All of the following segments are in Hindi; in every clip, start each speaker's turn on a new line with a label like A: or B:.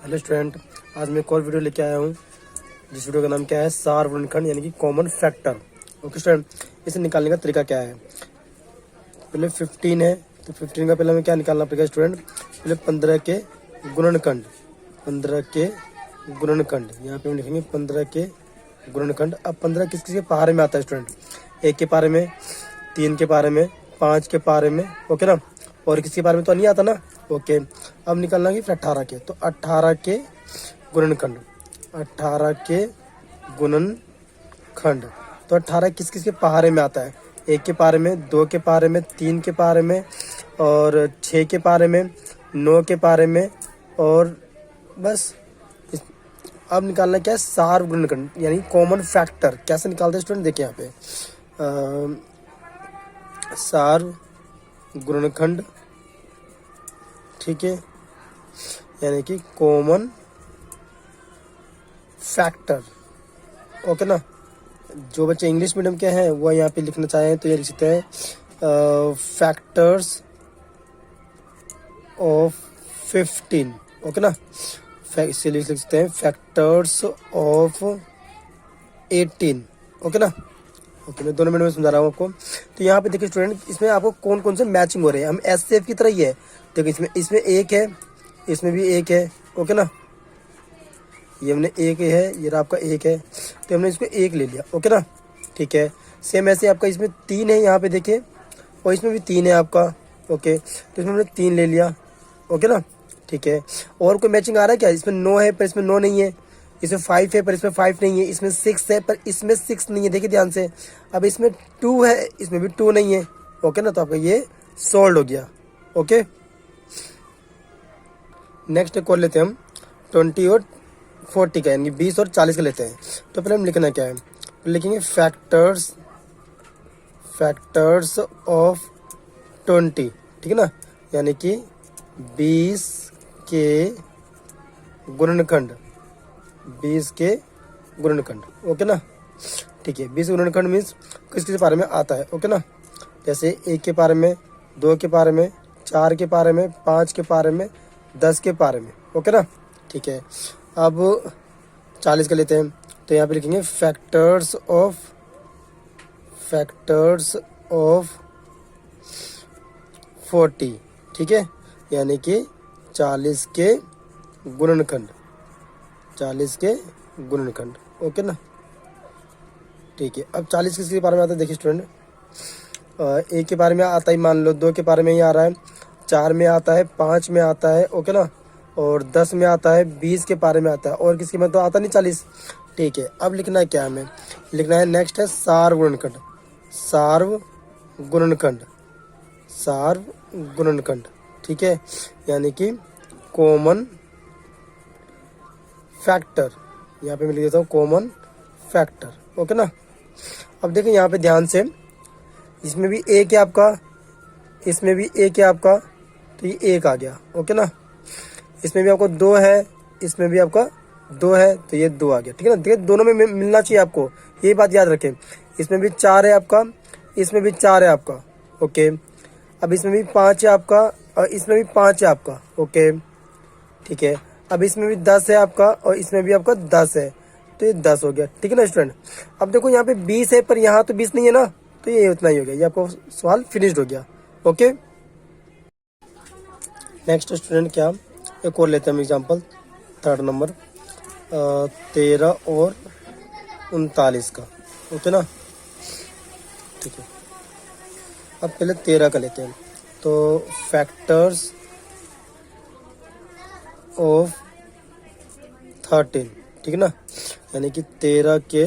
A: हेलो स्टूडेंट, आज मैं एक और वीडियो लेके आया हूँ जिस वीडियो का नाम क्या है, सार्ववर्णखंड यानी कि कॉमन फैक्टर। ओके स्टूडेंट, इसे निकालने का तरीका क्या है। पहले 15 है तो 15 का पहले हमें क्या निकालना पड़ेगा स्टूडेंट। पहले 15 के गुणनखंड, 15 के गुणनखंड यहाँ पे हम लिखेंगे 15 के गुणनखंड। अब 15 किस किस के पारे में आता है स्टूडेंट, 1 के पारे में, 3 के पारे में, 5 के पारे में, ओके ना, और किसके बारे में तो नहीं आता ना। ओके, अब निकालना है फिर 18 के, तो 18 के गुणनखंड, 18 के गुणनखंड। तो 18 किस किस के पहाड़े में आता है, 1 के पारे में, 2 के पारे में, 3 के पारे में, और 6 के पारे में, 9 के पारे में, और बस। अब निकालना क्या है, सार्वगुणनखंड यानी कॉमन फैक्टर। कैसे निकालते हैं स्टूडेंट, देखिए यहाँ पे सार्वगुणनखंड, ठीक है, यानी कि कॉमन फैक्टर। ओके ना, जो बच्चे इंग्लिश मीडियम के हैं वो यहाँ पे लिखना चाहें तो ये लिख सकते हैं फैक्टर्स ऑफ 15। ओके ना, इसे लिख सकते हैं फैक्टर्स ऑफ 18। ओके ना। ओके, मैं दोनों मिनट में समझा रहा हूँ आपको। तो यहाँ पे देखिए स्टूडेंट, इसमें आपको कौन कौन से मैचिंग हो रहे हैं। हम एससीएफ की तरह ही है, देखिए इसमें 1 है, इसमें भी 1 है। ओके ना, ये हमने 1 है, ये आपका 1 है, तो हमने इसको 1 ले लिया। ओके ना, ठीक है। सेम ऐसे आपका इसमें 3 है, यहाँ पे देखिए, और इसमें भी 3 है आपका। ओके, तो इसमें हमने 3 ले लिया। ओके ना, ठीक है। और कोई मैचिंग आ रहा है क्या, इसमें 9 है पर इसमें 9 नहीं है, इसमें 5 है पर इसमें 5 नहीं है, इसमें 6 है पर इसमें 6 नहीं है, देखिए ध्यान से। अब इसमें 2 है, इसमें भी 2 नहीं है। ओके ना, तो आपका ये सॉल्व हो गया। ओके, नेक्स्ट कर लेते हैं हम 20 और 40 का, यानी 20 और 40 का लेते हैं। तो पहले हम लिखना क्या है, लिखेंगे फैक्टर्स ऑफ 20, ठीक है ना, यानी कि 20 के गुणनखंड, 20 के गुणनखंड। ओके ना, ठीक है। 20 गुणनखंड मीन्स किस किस पारे में आता है। ओके ना, जैसे 1 के पारे में, 2 के पारे में, 4 के पारे में, 5 के पारे में, 10 के पारे में। ओके ना, ठीक है। अब 40 का लेते हैं, तो यहाँ पे लिखेंगे फैक्टर्स ऑफ 40, ठीक है, यानी कि 40 के गुणनखंड, 40 के गुणनखंड। ओके ना, ठीक है। अब 40 किसके बारे में आता है, देखिए स्टूडेंट, 1 के बारे में आता ही मान लो, 2 के बारे में ही आ रहा है, 4 में आता है, 5 में आता है, ओके ना, और 10 में आता है, 20 के बारे में आता है, और किसके में तो आता नहीं 40। ठीक है, अब लिखना है क्या, हमें लिखना है नेक्स्ट है सार्वगुणनखंड, सार्वगुणनखंड, ठीक है, यानी कि कॉमन फैक्टर। यहाँ पे मैं लिख देता हूँ कॉमन फैक्टर। ओके ना, अब देखिए यहाँ पे ध्यान से, इसमें भी 1 है आपका, इसमें भी 1 है आपका, तो ये 1 आ गया। ओके ना, इसमें भी आपको 2 है, इसमें भी आपका 2 है, तो ये 2 आ गया। ठीक है ना, देखिए दोनों में मिलना चाहिए आपको, ये बात याद रखें। इसमें भी 4 है आपका, इसमें भी 4 है आपका। ओके, अब इसमें भी 5 है आपका, और इसमें भी 5 है आपका। ओके, ठीक है। अब इसमें भी 10 है आपका, और इसमें भी आपका 10 है, तो ये 10 हो गया। ठीक है ना स्टूडेंट। अब देखो यहाँ पे 20 है पर यहाँ तो 20 नहीं है ना, तो ये उतना ही हो गया, ये आपको सवाल फिनिश्ड हो गया। ओके, नेक्स्ट स्टूडेंट क्या, एक और लेते हैं हम एग्जाम्पल, 3rd नंबर 13 और 39 का। ओके ना, ठीक है। अब पहले 13 का लेते हैं, तो फैक्टर्स ऑफ 13, ठीक है ना, यानी कि 13 के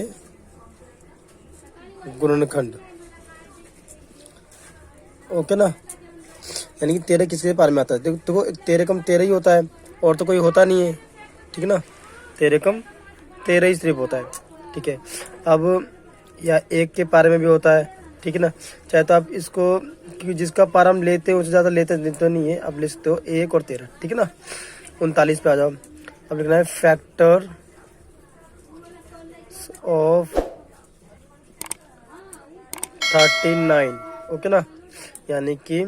A: गुणनखंड। ओके ना, यानी कि 13 किसके बारे में आता है, देखो 13 कम 13 ही होता है, और तो कोई होता नहीं है। ठीक है ना, 13 कम 13 ही सिर्फ होता है। ठीक है, अब या 1 के पारे में भी होता है। ठीक है ना, चाहे तो आप इसको, क्योंकि जिसका पारा हम लेते हैं उससे ज़्यादा लेते तो नहीं है, आप ले सकते हो 1 और 13। ठीक है ना, 39 पे आ जाओ। अब लिखना है फैक्टर ऑफ 39। ओके ना, यानी कि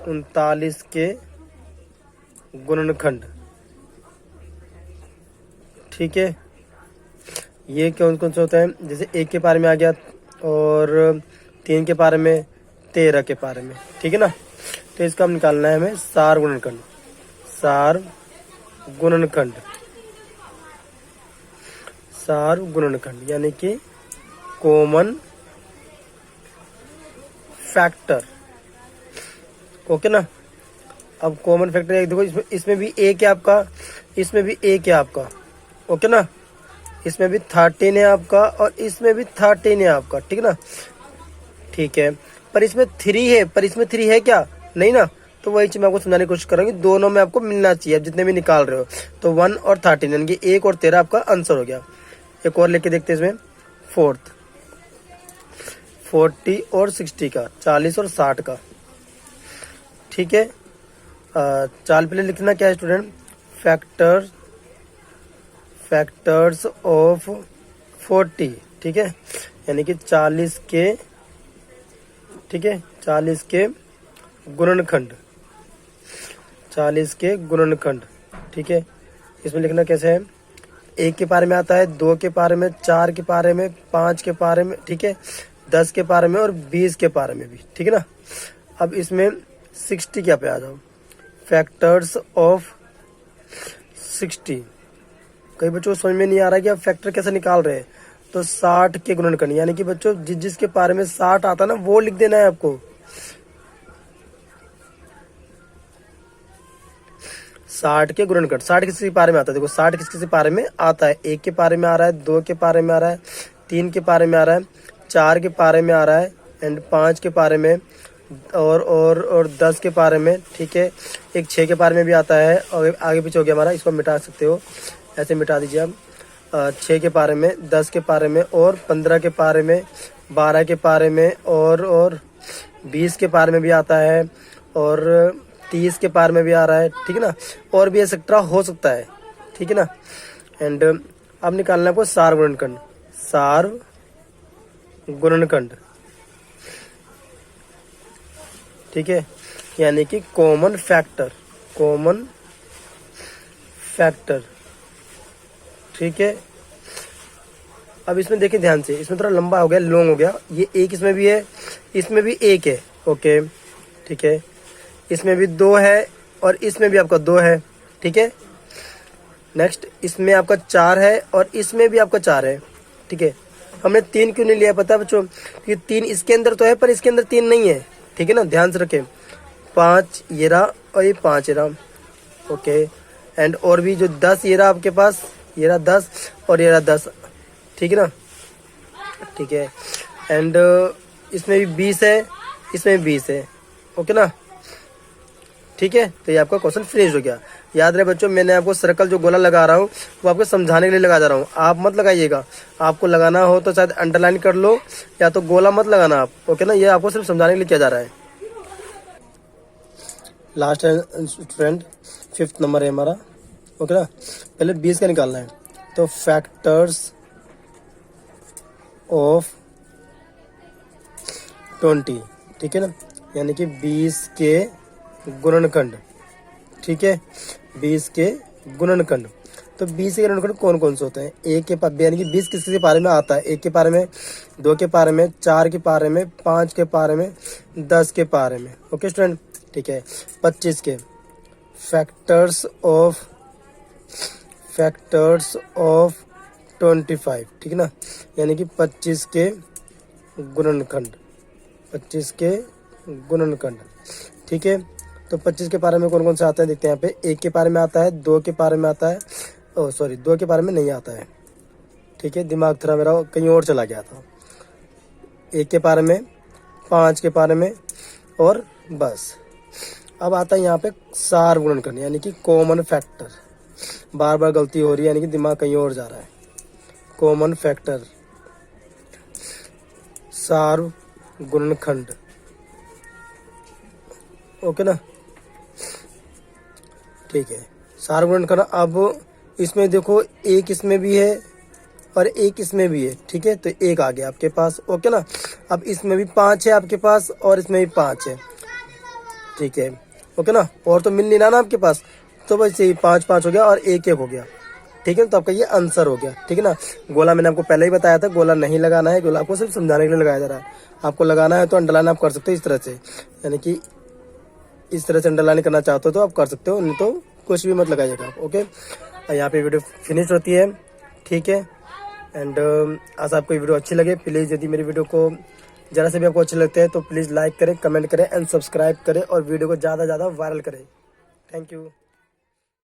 A: 39 के गुणनखंड। ठीक है। ये कौन कौन से होते हैं, जैसे 1 के पारे में आ गया और 3 के पारे में, 13 के पारे में, ठीक है ना। तो इसका हम निकालना है हमें सार गुणनखंड, सार गुणनखंड, सार गुणनखंड यानी कि कॉमन फैक्टर। ओके ना। अब कॉमन फैक्टर एक देखो, इसमें भी एक है आपका, इसमें भी एक है आपका। ओके ना। इसमें भी 13 है आपका और इसमें भी 13 है आपका, ठीक है ना। ठीक है, पर इसमें 3 है, पर इसमें 3 है क्या, नहीं ना। तो वही चीज मैं आपको समझाने की कोशिश करूंगी, दोनों में आपको मिलना चाहिए। आप जितने भी निकाल रहे हो तो 1 और 13 यानी कि 1 और 13 आपका आंसर हो गया। एक और लेके देखते हैं इसमें, फोर्थ 40 और 60 का, 40 और 60 का, ठीक है। चाल पहले लिखना क्या है स्टूडेंट, फैक्टर्स ऑफ 40, ठीक है, यानी कि 40 के, ठीक है, 40 के गुणनखंड, 40 के गुणनखंड, ठीक है। इसमें लिखना कैसे है, 1 के पारे में आता है, 2 के पारे में, 4 के पारे में, 5 के पारे में, ठीक है, 10 के पारे में और 20 के पारे में भी, ठीक है ना। अब इसमें 60 क्या पे आ जाओ, फैक्टर्स ऑफ 60। कई बच्चों को समझ में नहीं आ रहा है कि आप फैक्टर कैसे निकाल रहे हैं, तो 60 के गुणनखंड, यानी कि बच्चों जिसके पारे में 60 आता है ना वो लिख देना है आपको। 60 के गुणनखंड, 60 किसी पारे में आता है, देखो 60 किसी पारे में आता है, 1 के पारे में आ रहा है, 2 के पारे में आ रहा है, 3 के पारे में आ रहा है, 4 के पारे में आ रहा है, एंड 5 के पारे में और 10 के पारे में, ठीक है। एक 6 के पारे में भी आता है, और आगे पीछे हो गया हमारा, इसको मिटा सकते हो, ऐसे मिटा दीजिए आप। 6 के पारे में, 10 के पारे में और 15 के पारे में, 12 के पारे में और 20 के पारे में भी आता है, और 30 के पार में भी आ रहा है, ठीक है ना। और भी एक्सेट्रा हो सकता है, ठीक है ना। एंड अब निकालना है आपको सार गुणनखंड, सार गुणनखंड, ठीक है, यानी कि कॉमन फैक्टर, कॉमन फैक्टर, ठीक है। अब इसमें देखिए ध्यान से, इसमें थोड़ा लंबा हो गया, लॉन्ग हो गया, ये एक इसमें भी है, इसमें भी एक है, ओके, ठीक है। इसमें भी 2 है और इसमें भी आपका 2 है, ठीक है। नेक्स्ट इसमें आपका 4 है और इसमें भी आपका 4 है, ठीक है। हमने 3 क्यों नहीं लिया पता है बच्चों, क्योंकि 3 इसके अंदर तो है पर इसके अंदर 3 नहीं है, ठीक है ना, ध्यान से रखें। 5 ये रहा और ये 5 ये रहा, ओके। एंड और भी जो 10 ये रहा आपके पास, ये रहा 10 और ये रहा 10, ठीक है ना, ठीक है। एंड इसमें भी 20 है, इसमें भी 20 है, ओके ना, ठीक है। तो ये आपका क्वेश्चन फिनिश हो गया। याद रहे बच्चों, मैंने आपको सर्कल जो गोला लगा रहा हूँ वो आपको समझाने के लिए लगा जा रहा हूँ, आप मत लगाइएगा। आपको लगाना हो तो शायद अंडरलाइन कर लो, या तो गोला मत लगाना आप, ओके ना। ये आपको सिर्फ समझाने के लिए किया जा रहा है। लास्ट स्टूडेंट 5th नंबर है हमारा, ओके ना। पहले 20 का निकालना है, तो फैक्टर्स ऑफ 20, ठीक है ना, यानी कि 20 के गुणनखंड, ठीक है, 20 के गुणनखंड। तो 20 के गुणनखंड कौन कौन से होते हैं, 1 के पारे यानी कि 20 किसके पारे में आता है, 1 के पारे में, 2 के पारे में, 4 के पारे में, 5 के पारे में, 10 के पारे में, ओके स्टूडेंट, ठीक है। 25 के फैक्टर्स ऑफ 25, ठीक है ना, यानी कि 25 के गुणनखंड, 25 के गुणनखंड, ठीक है। तो 25 के पारे में कौन कौन से आते हैं देखते हैं यहाँ पे। 1 के पारे में आता है, 2 के पारे में आता है, 2 के पारे में नहीं आता है, ठीक है, दिमाग थोड़ा मेरा कहीं और चला गया था। 1 के पारे में, 5 के पारे में और बस। अब आता है यहाँ पे सार गुणनखंड, यानी कि कॉमन फैक्टर। बार बार गलती हो रही है, यानी कि दिमाग कहीं और जा रहा है। कॉमन फैक्टर, सार गुणनखंड, ओके ना, ठीक है। सार गुणनखंड, अब इसमें देखो एक इसमें भी है और एक इसमें भी है, ठीक है, तो एक आ गया आपके पास, ओके ना। अब इसमें भी 5 है आपके पास और इसमें भी 5 है, ठीक है, ओके ना। और तो मिल नहीं रहा ना आपके पास, तो बस यही 5 5 हो गया और 1 1 हो गया, ठीक है, तो आपका ये आंसर हो गया। ठीक है ना, गोला मैंने आपको पहले ही बताया था, गोला नहीं लगाना है, गोला आपको सिर्फ समझाने के लिए लगाया जा रहा है। आपको लगाना है तो अंडरलाइन आप कर सकते हो इस तरह से, यानी कि इस तरह से अंडरलाइन करना चाहते हो तो आप कर सकते हो, नहीं तो कुछ भी मत लगाइएगा आप। ओके, यहाँ पे वीडियो फिनिश होती है। ठीक है, एंड आज आपको वीडियो अच्छी लगे, प्लीज़ यदि मेरी वीडियो को जरा से भी आपको अच्छे लगते हैं तो प्लीज़ लाइक करें, कमेंट करें एंड सब्सक्राइब करें और वीडियो को ज़्यादा से ज़्यादा वायरल करें। Thank you.